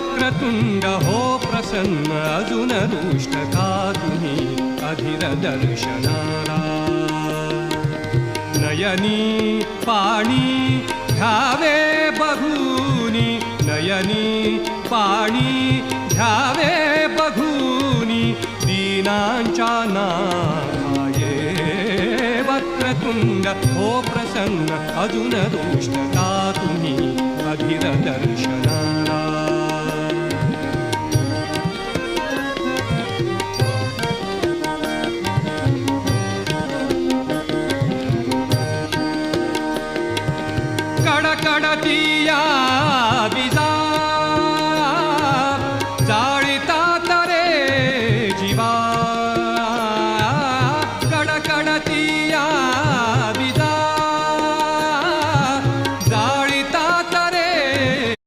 वक्रतुंड हो प्रसन्न अजून रुष्ट का तुम्ही अधीर दर्शनाला नयनी पाणी घ्यावे बघूनी नयनी पाणी घ्यावे बघूनी दीनांच्या नाथाये वक्रतुंड हो प्रसन्न अजून रुष्ट का तुम्ही अधीर दर्शनाला